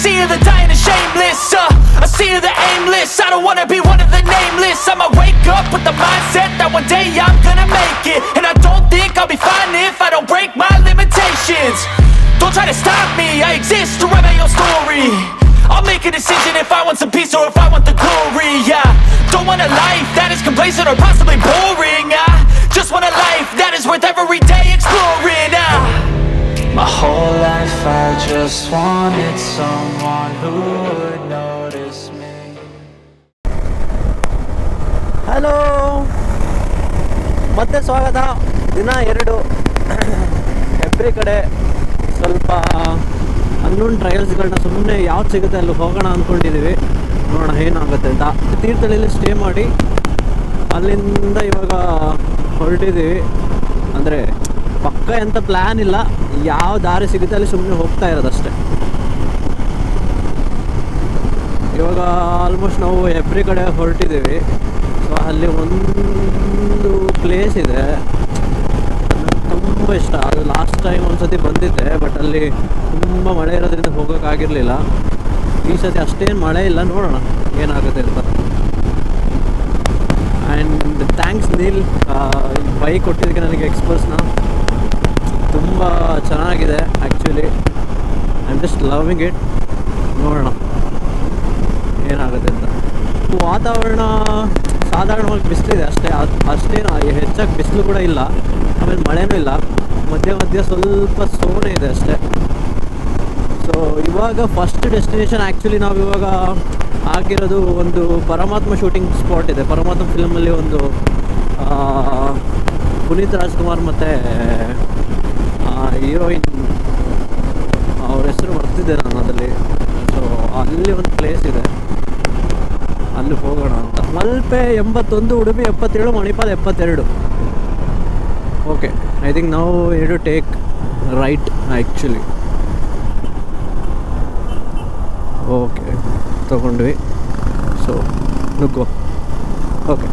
sea of the dying and shameless, a sea of the aimless. I don't wanna be one of the nameless. I'ma wake up with the mindset that one day I'm gonna make it. And I don't think I'll be fine if I don't break my limitations. Don't try to stop me, I exist to write my own story. I'll make a decision if I want some peace or if I want the glory. Yeah, don't want a life that is complacent or possibly boring. I just want a life that is worth every day exploring. My whole life I just wanted someone who would notice me. Hello, ಮತ್ತೆ ಸ್ವಾಗತ. ದಿನ 2 every ಕಡೆ ಸ್ವಲ್ಪ unknown ಟ್ರಯಲ್ಸ್ಗಳನ್ನ ಸುಮ್ಮನೆ ಯಾವ್ದು ಸಿಗುತ್ತೆ ಅಲ್ಲಿ ಹೋಗೋಣ ಅಂದ್ಕೊಂಡಿದ್ದೀವಿ. ನೋಡೋಣ ಏನಾಗುತ್ತೆ ಅಂತ. ತೀರ್ಥಹಳ್ಳಿಯಲ್ಲಿ ಸ್ಟೇ ಮಾಡಿ ಅಲ್ಲಿಂದ ಇವಾಗ ಹೊರಟಿದ್ದೀವಿ. ಅಂದರೆ ಪಕ್ಕ ಎಂಥ ಪ್ಲ್ಯಾನ್ ಇಲ್ಲ, ಯಾವ ದಾರಿ ಸಿಗುತ್ತೆ ಅಲ್ಲಿ ಸುಮ್ಮನೆ ಹೋಗ್ತಾ ಇರೋದಷ್ಟೆ. ಇವಾಗ ಆಲ್ಮೋಸ್ಟ್ ನಾವು ಎವ್ರಿ ಕಡೆ ಹೊರಟಿದ್ದೀವಿ. ಸೊ ಅಲ್ಲಿ ಒಂದು ಪ್ಲೇಸ್ ಇದೆ, ತುಂಬ ಇಷ್ಟ. ಅದು ಲಾಸ್ಟ್ ಟೈಮ್ ಒಂದ್ಸತಿ ಬಂದಿದ್ದೆ, ಬಟ್ ಅಲ್ಲಿ ತುಂಬ ಮಳೆ ಇರೋದ್ರಿಂದ ಹೋಗೋಕ್ಕಾಗಿರಲಿಲ್ಲ. ಈ ಸತಿ ಅಷ್ಟೇನು ಮಳೆ ಇಲ್ಲ, ನೋಡೋಣ ಏನಾಗುತ್ತೆ ಅಂತ. ಆ್ಯಂಡ್ ಥ್ಯಾಂಕ್ಸ್ ನೀಲ್, ಬೈಕ್ ಕೊಟ್ಟಿದ್ದಕ್ಕೆ ನನಗೆ ಎಕ್ಸ್ಪಲ್ಸ್ನ. ತುಂಬ ಚೆನ್ನಾಗಿದೆ actually. I am just loving it. ನೋಡೋಣ ಏನಾಗುತ್ತೆ ಅಂತ. ವಾತಾವರಣ ಸಾಧಾರಣವಾಗಿ ಬಿಸಿಲಿದೆ ಅಷ್ಟೇ, ಅಷ್ಟೇನು ಹೆಚ್ಚಾಗಿ ಬಿಸಿಲು ಕೂಡ ಇಲ್ಲ, ಆಮೇಲೆ ಮಳೆನೂ ಇಲ್ಲ. ಮಧ್ಯ ಸ್ವಲ್ಪ ಸೋನೆ ಇದೆ ಅಷ್ಟೇ. ಸೊ ಇವಾಗ ಫಸ್ಟ್ ಡೆಸ್ಟಿನೇಷನ್ ಆ್ಯಕ್ಚುಲಿ ನಾವು ಇವಾಗ ಆಗಿರೋದು ಒಂದು ಪರಮಾತ್ಮ ಶೂಟಿಂಗ್ ಸ್ಪಾಟ್ ಇದೆ. ಪರಮಾತ್ಮ ಫಿಲ್ಮಲ್ಲಿ ಒಂದು ಪುನೀತ್ ರಾಜ್ಕುಮಾರ್ ಮತ್ತು ಹೀರೋಯಿನ್ ಅವ್ರ ಹೆಸರು ಬರ್ತಿದ್ದೆ ನಾನು ಅದರಲ್ಲಿ. ಸೊ ಅಲ್ಲಿ ಒಂದು ಪ್ಲೇಸ್ ಇದೆ, ಅಲ್ಲಿ ಹೋಗೋಣ ಅಂತ. Malpe 81, Udupi 77, Manipal 72. Okay, I think ನಾವು to take right actually. Okay, ತೊಗೊಂಡ್ವಿ. ಸೊ ನುಗ್ಗೋ. ಓಕೆ,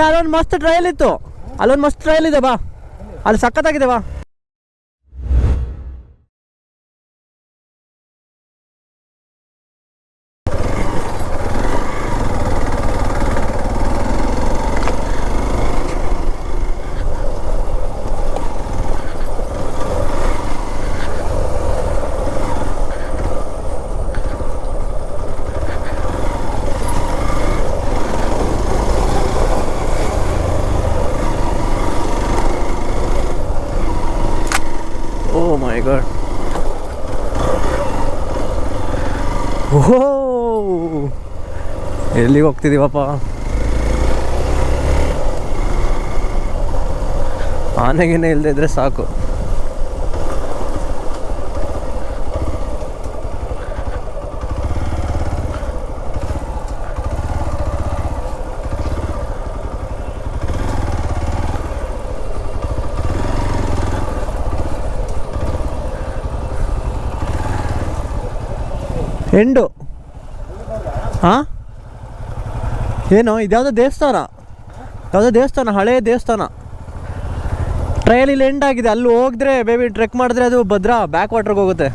ಅಲ್ಲೊಂದು ಮಸ್ತ್ ಟ್ರಯಲ್ ಇತ್ತು, ಅಲ್ಲೊಂದು ಮಸ್ತ್ ಟ್ರಯಲ್ ಇದೆ, ಬಾ ಅಲ್ಲಿ ಸಖತ್ತಾಗಿದೆ, ಬಾ. Oh my god. ಓಹೋ, ಎಲ್ಲಿಗೆ ಹೋಗ್ತಿದ್ದೀವಪ್ಪ? ಆನೆಗೇನೆ ಇಲ್ಲದೆ ಇದ್ರೆ ಸಾಕು. ಎಂಡು. ಹಾಂ, ಏನು ಇದ್ಯಾವುದೋ ದೇವಸ್ಥಾನ, ಯಾವುದೋ ದೇವಸ್ಥಾನ, ಹಳೆಯ ದೇವಸ್ಥಾನ. ಟ್ರಯಲ್ ಇಲ್ಲಿ ಎಂಡ್ ಆಗಿದೆ. ಅಲ್ಲಿ ಹೋಗಿದ್ರೆ ಬೇಬಿ ಟ್ರೆಕ್ ಮಾಡಿದ್ರೆ ಅದು ಭದ್ರಾ ಬ್ಯಾಕ್ ವಾಟ್ರಿಗೆ ಹೋಗುತ್ತೆ.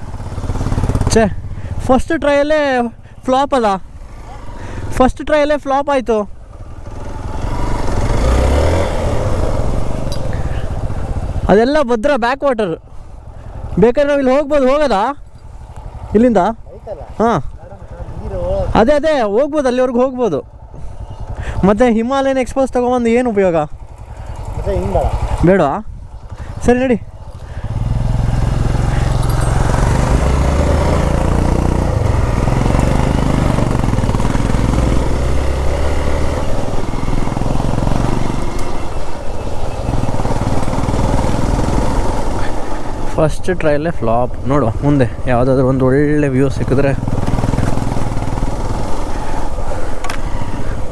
ಛೇ, ಫಸ್ಟ್ ಟ್ರಯಲ್ಲೇ ಫ್ಲಾಪ್ ಅಲ್ಲ, ಫಸ್ಟ್ ಟ್ರಯಲ್ಲೇ ಫ್ಲಾಪ್ ಆಯಿತು. ಅದೆಲ್ಲ ಭದ್ರಾ ಬ್ಯಾಕ್ ವಾಟರ್. ಬೇಕಾದ್ರೆ ನಾವು ಇಲ್ಲಿ ಹೋಗ್ಬೋದು. ಹೋಗೋದಾ ಇಲ್ಲಿಂದ? ಹಾಂ, ಅದೇ ಹೋಗ್ಬೋದು, ಅಲ್ಲಿವರೆಗೂ ಹೋಗ್ಬೋದು. ಮತ್ತು ಹಿಮಾಲಯನ್ ಎಕ್ಸ್ಪೋಸ್ ತೊಗೊಂಬಂದು ಏನು ಉಪಯೋಗ? ಬೇಡವಾ? ಸರಿ ನಡಿ. ಫಸ್ಟ್ ಟ್ರಯಲ್ಲೇ ಫ್ಲಾಪ್. ನೋಡು, ಮುಂದೆ ಯಾವುದಾದ್ರೂ ಒಂದು ಒಳ್ಳೆ ವ್ಯೂ ಸಿಕ್ಕಿದ್ರೆ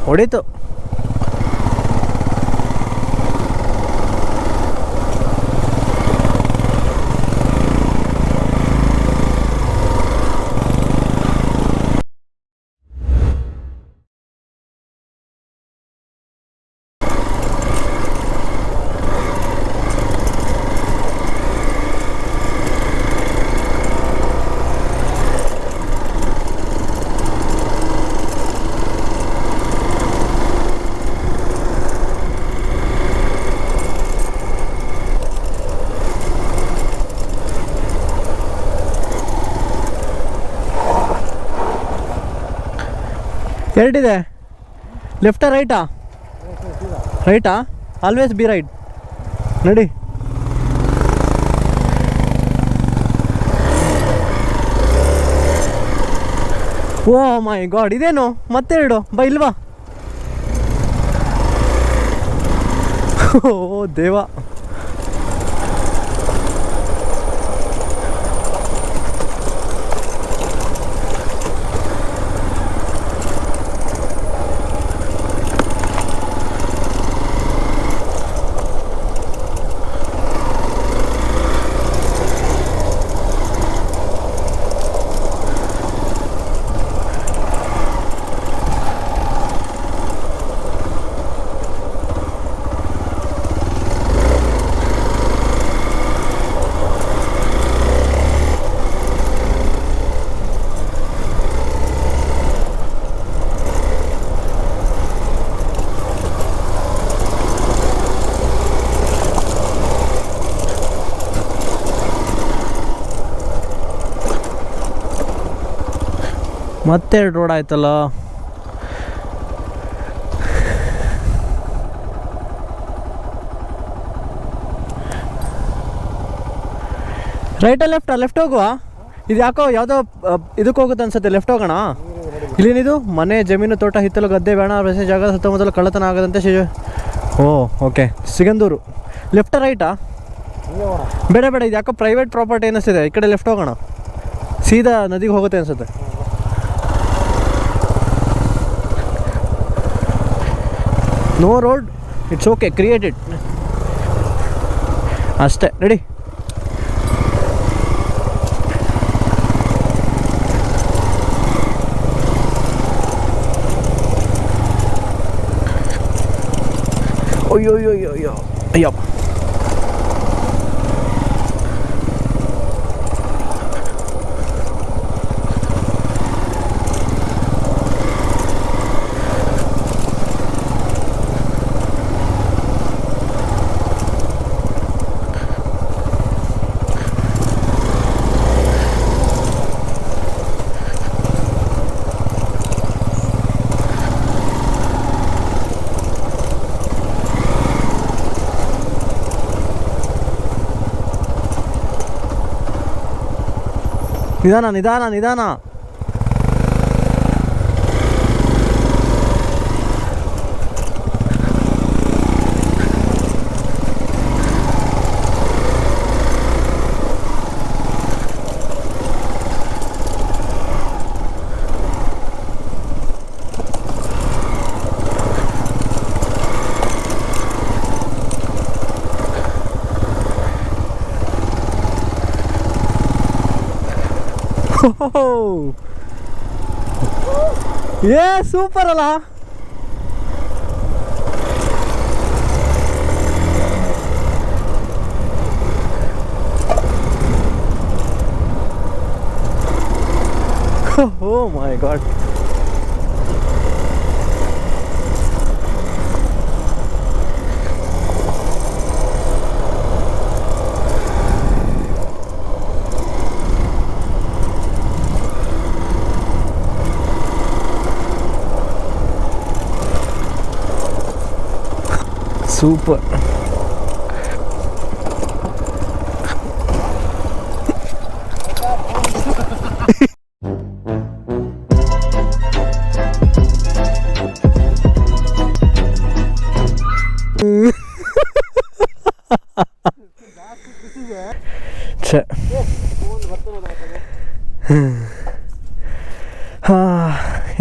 ಹೊಡೀತು. ಎರಡಿದೆ. ಲೆಫ್ಟಾ ರೈಟಾ? ರೈಟಾ? Always B right. ನಡಿ. ಓ ಮೈ ಗಾಡ್, ಇದೇನು ಮತ್ತೆರಡು ಬಾ ಇಲ್ವಾ? ಓ ದೇವ. ಮತ್ತೆರಡು ರೋಡ್ ಆಯ್ತಲ್ಲ. ರೈಟಾ ಲೆಫ್ಟಾ? ಲೆಫ್ಟ್ ಹೋಗುವ. ಇದು ಯಾಕೋ ಯಾವುದೋ ಇದಕ್ಕೆ ಹೋಗುತ್ತೆ ಅನ್ಸುತ್ತೆ. ಲೆಫ್ಟ್ ಹೋಗೋಣ. ಇಲ್ಲೇನಿದು? ಮನೆ, ಜಮೀನು, ತೋಟ, ಹಿತ್ತಲು, ಗದ್ದೆ, ಬೇಣ, ರಸ್ತೆ, ಜಾಗ ಸುತ್ತಮುತ್ತಲು ಕಳ್ಳತನ ಆಗದಂತೆ ಓ ಓಕೆ. ಸಿಗಂದೂರು. ಲೆಫ್ಟಾ ರೈಟಾ? ಬೇಡ ಬೇಡ, ಇದು ಯಾಕೋ ಪ್ರೈವೇಟ್ ಪ್ರಾಪರ್ಟಿ ಅನ್ನಿಸ್ತಿದೆ. ಈ ಕಡೆ ಲೆಫ್ಟ್ ಹೋಗೋಣ. ಸೀದಾ ನದಿಗೆ ಹೋಗುತ್ತೆ ಅನ್ಸುತ್ತೆ. No road, it's okay, created ಅಷ್ಟೇ. ರೆಡಿ. ಅಯ್ಯೋ ಅಯ್ಯೋ ಅಯ್ಯೋ ಅಯ್ಯೋ ಅಯ್ಯಪ್ಪ. ನಿಧಾನ ನಿಧಾನ ನಿಧಾನ. ಏ ಸೂಪರ್ ಅಲ್ಲ. ಓ ಮೈ ಗಾಡ್. ಸೂಪರ್.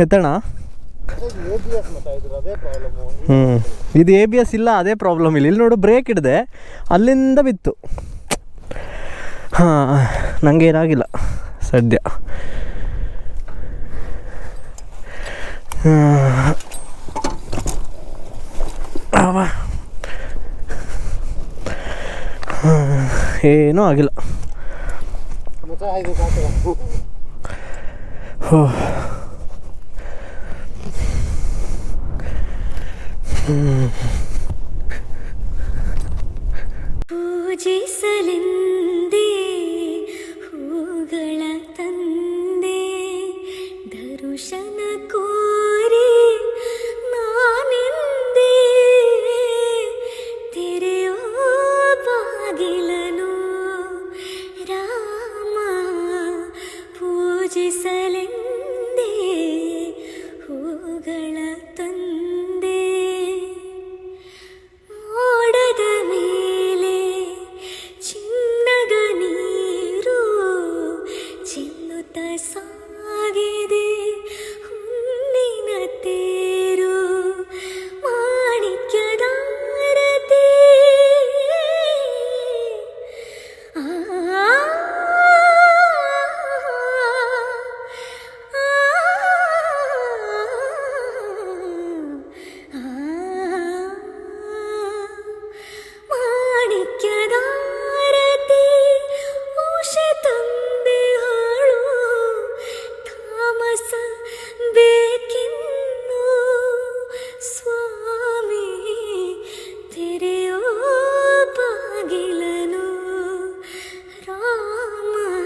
ಎತ್ತಣ. ಇದು ABS ಇಲ್ಲ, ಅದೇ ಪ್ರಾಬ್ಲಮ್. ಇಲ್ಲಿ ನೋಡು, ಬ್ರೇಕ್ ಹಿಡ್ದೆ ಅಲ್ಲಿಂದ ಬಿತ್ತು. ಹಾಂ, ನನಗೆ ಏನಾಗಿಲ್ಲ ಸದ್ಯ. ಏನೂ ಆಗಿಲ್ಲ. ಪೂಜಿಸಲೆಂದು